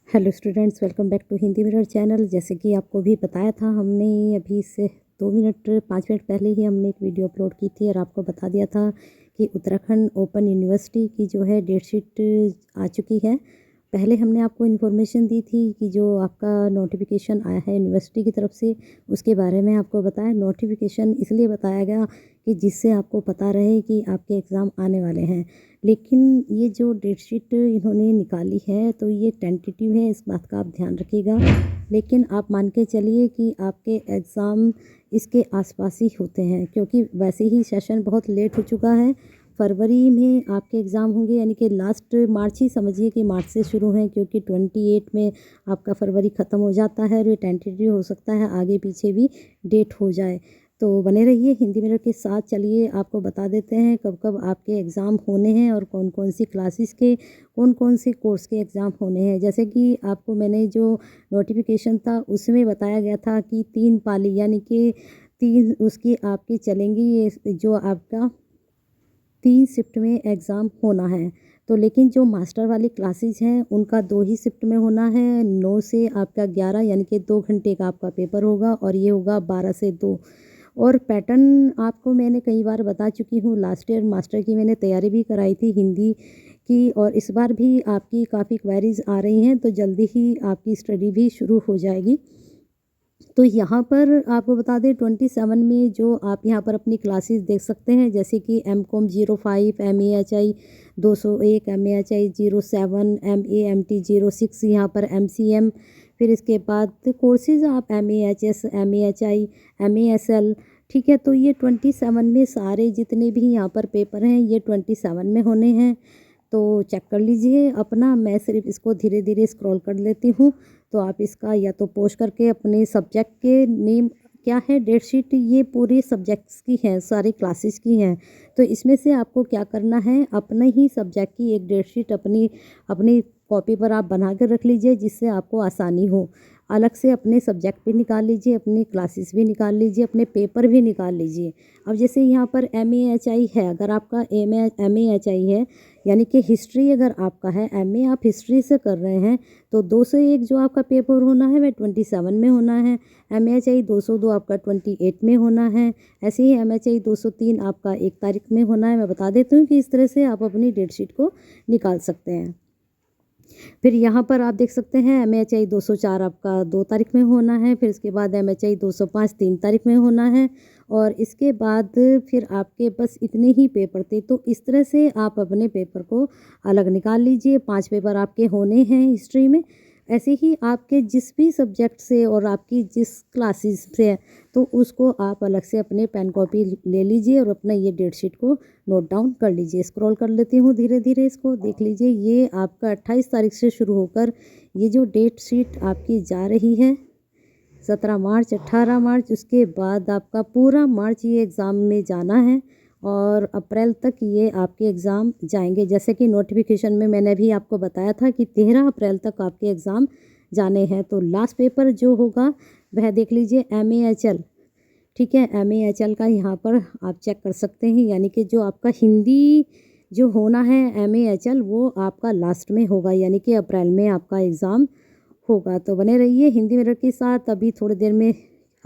Hello students, welcome back to Hindi mirror channel. जैसे कि आपको भी बताया था हमने, अभी से 5 मिनट पहले ही हमने एक वीडियो अपलोड की थी और आपको बता दिया था कि उत्तराखंड ओपन यूनिवर्सिटी की जो है डेट शीट आ चुकी है। पहले हमने आपको इन्फॉर्मेशन दी थी कि जो आपका नोटिफिकेशन आया है यूनिवर्सिटी की तरफ से, उसके बारे में आपको बताया। नोटिफिकेशन इसलिए बताया गया कि जिससे आपको पता रहे कि आपके एग्ज़ाम आने वाले हैं। लेकिन ये जो डेट शीट इन्होंने निकाली है तो ये टेंटेटिव है, इस बात का आप ध्यान रखिएगा। लेकिन आप मान के चलिए कि आपके एग्ज़ाम इसके आसपास ही होते हैं, क्योंकि वैसे ही सेशन बहुत लेट हो चुका है। फरवरी में आपके एग्ज़ाम होंगे, यानी कि लास्ट मार्च ही समझिए कि मार्च से शुरू हैं, क्योंकि 28 में आपका फरवरी ख़त्म हो जाता है और ये टेंटेटिव हो सकता है आगे पीछे भी डेट हो जाए। तो बने रहिए हिंदी मिरर के साथ। चलिए आपको बता देते हैं कब कब आपके एग्ज़ाम होने हैं और कौन कौन सी क्लासेस के, कौन कौन से कोर्स के एग्ज़ाम होने हैं। जैसे कि आपको मैंने जो नोटिफिकेशन था उसमें बताया गया था कि 3 पाली, यानी कि 3 उसकी आपकी चलेंगी, ये जो आपका 3 शिफ्ट में एग्ज़ाम होना है। तो लेकिन जो मास्टर वाली क्लासेस हैं उनका 2 ही शिफ्ट में होना है, 9 से आपका 11, यानी कि 2 घंटे का आपका पेपर होगा और ये होगा 12 से 2। और पैटर्न आपको मैंने कई बार बता चुकी हूँ। लास्ट ईयर मास्टर की मैंने तैयारी भी कराई थी हिंदी की, और इस बार भी आपकी काफ़ी क्वेरीज आ रही हैं, तो जल्दी ही आपकी स्टडी भी शुरू हो जाएगी। तो यहाँ पर आपको बता दें 27 में जो आप यहाँ पर अपनी क्लासेस देख सकते हैं, जैसे कि M.Com 05, MEHI 201, MEHI 07, MAMT 06, यहाँ पर MCM, फिर इसके बाद कोर्सेज़ आप MEHS, MEHI, MESL, ठीक है। तो ये 27 में सारे जितने भी यहाँ पर पेपर हैं ये 27 में होने हैं। तो चेक कर लीजिए अपना। मैं सिर्फ इसको धीरे धीरे स्क्रॉल कर लेती हूँ, तो आप इसका या तो पोस्ट करके अपने सब्जेक्ट के नेम क्या है, डेट शीट ये पूरे सब्जेक्ट्स की है, सारी क्लासेस की हैं। तो इसमें से आपको क्या करना है, अपने ही सब्जेक्ट की एक डेट शीट अपनी अपनी कॉपी पर आप बना कर रख लीजिए, जिससे आपको आसानी हो। अलग से अपने सब्जेक्ट भी निकाल लीजिए, अपनी क्लासेस भी निकाल लीजिए, अपने पेपर भी निकाल लीजिए। अब जैसे यहाँ पर MEHI है, अगर आपका MEHI है, यानी कि हिस्ट्री अगर आपका है, MA आप हिस्ट्री से कर रहे हैं, तो 2 से 1 जो आपका पेपर होना है वह 27 में होना है। MEHI 202 आपका 28 में होना है। ऐसे ही MEHI 203 आपका 1 तारीख में होना है। मैं बता देती हूँ कि इस तरह से आप अपनी डेट शीट को निकाल सकते हैं। फिर यहाँ पर आप देख सकते हैं MEHI 204 आपका 2 तारीख में होना है। फिर इसके बाद MEHI 205 3 तारीख में होना है। और इसके बाद फिर आपके बस इतने ही पेपर थे। तो इस तरह से आप अपने पेपर को अलग निकाल लीजिए। 5 पेपर आपके होने हैं हिस्ट्री में। ऐसे ही आपके जिस भी सब्जेक्ट से और आपकी जिस क्लासेस से, तो उसको आप अलग से अपने पेन कॉपी ले लीजिए और अपना ये डेट शीट को नोट डाउन कर लीजिए। स्क्रॉल कर लेती हूँ धीरे धीरे, इसको देख लीजिए। ये आपका 28 तारीख से शुरू होकर ये जो डेट शीट आपकी जा रही है 17 मार्च, 18 मार्च, उसके बाद आपका पूरा मार्च ये एग्ज़ाम में जाना है और अप्रैल तक ये आपके एग्ज़ाम जाएंगे। जैसे कि नोटिफिकेशन में मैंने भी आपको बताया था कि 13 अप्रैल तक आपके एग्ज़ाम जाने हैं। तो लास्ट पेपर जो होगा वह देख लीजिए MEHL, ठीक है। MEHL का यहाँ पर आप चेक कर सकते हैं, यानी कि जो आपका हिंदी जो होना है MEHL वो आपका लास्ट में होगा, यानी कि अप्रैल में आपका एग्ज़ाम होगा। तो बने रहिए हिंदी मिरर के साथ। अभी थोड़ी देर में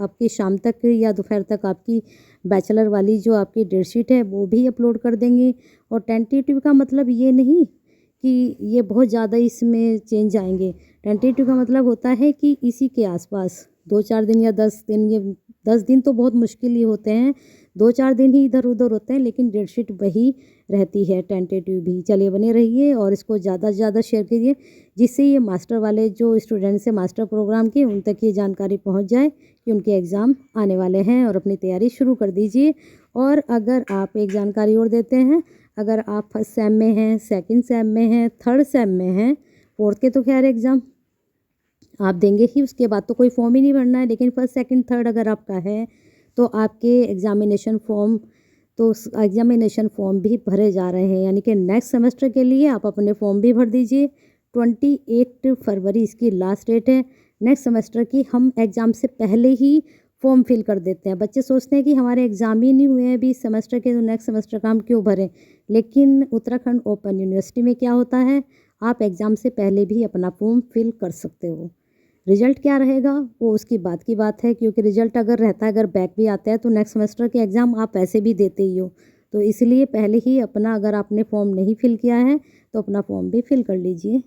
आपकी शाम तक या दोपहर तक आपकी बैचलर वाली जो आपकी डेट शीट है वो भी अपलोड कर देंगे। और टेंटेटिव का मतलब ये नहीं कि ये बहुत ज़्यादा इसमें चेंज आएंगे। टेंटेटिव का मतलब होता है कि इसी के आसपास 2-4 दिन या 10 दिन, ये 10 दिन तो बहुत मुश्किल ही होते हैं, 2-4 दिन ही इधर उधर होते हैं, लेकिन डेट शीट वही रहती है, टेंटेटिव भी। चलिए बने रहिए और इसको ज़्यादा से ज़्यादा शेयर कीजिए, जिससे ये मास्टर वाले जो स्टूडेंट्स हैं मास्टर प्रोग्राम के, उन तक ये जानकारी पहुंच जाए कि उनके एग्ज़ाम आने वाले हैं, और अपनी तैयारी शुरू कर दीजिए। और अगर आप एक जानकारी और देते हैं, अगर आप फर्स्ट सेम में हैं, सेकंड सेम में हैं, थर्ड सेम में हैं, फोर्थ के तो खैर एग्ज़ाम आप देंगे ही, उसके बाद तो कोई फॉर्म ही नहीं भरना है, लेकिन फर्स्ट सेकंड थर्ड अगर आपका है तो आपके एग्ज़ामिनेशन फ़ॉर्म भी भरे जा रहे हैं, यानी कि नेक्स्ट सेमेस्टर के लिए आप अपने फॉर्म भी भर दीजिए। 28 फरवरी इसकी लास्ट डेट है। नेक्स्ट सेमेस्टर की हम एग्ज़ाम से पहले ही फॉर्म फिल कर देते हैं। बच्चे सोचते हैं कि हमारे एग्ज़ाम ही नहीं हुए हैं अभी इस सेमेस्टर के, तो नेक्स्ट सेमेस्टर का हम क्यों भरें। लेकिन उत्तराखंड ओपन यूनिवर्सिटी में क्या होता है, आप एग्ज़ाम से पहले भी अपना फॉर्म फिल कर सकते हो। रिज़ल्ट क्या रहेगा वो उसकी बात की बात है, क्योंकि रिज़ल्ट अगर रहता है, अगर बैक भी आता है तो नेक्स्ट सेमेस्टर के एग्ज़ाम आप ऐसे भी देते ही हो। तो इसलिए पहले ही अपना, अगर आपने फॉर्म नहीं फिल किया है तो अपना फॉर्म भी फिल कर लीजिए।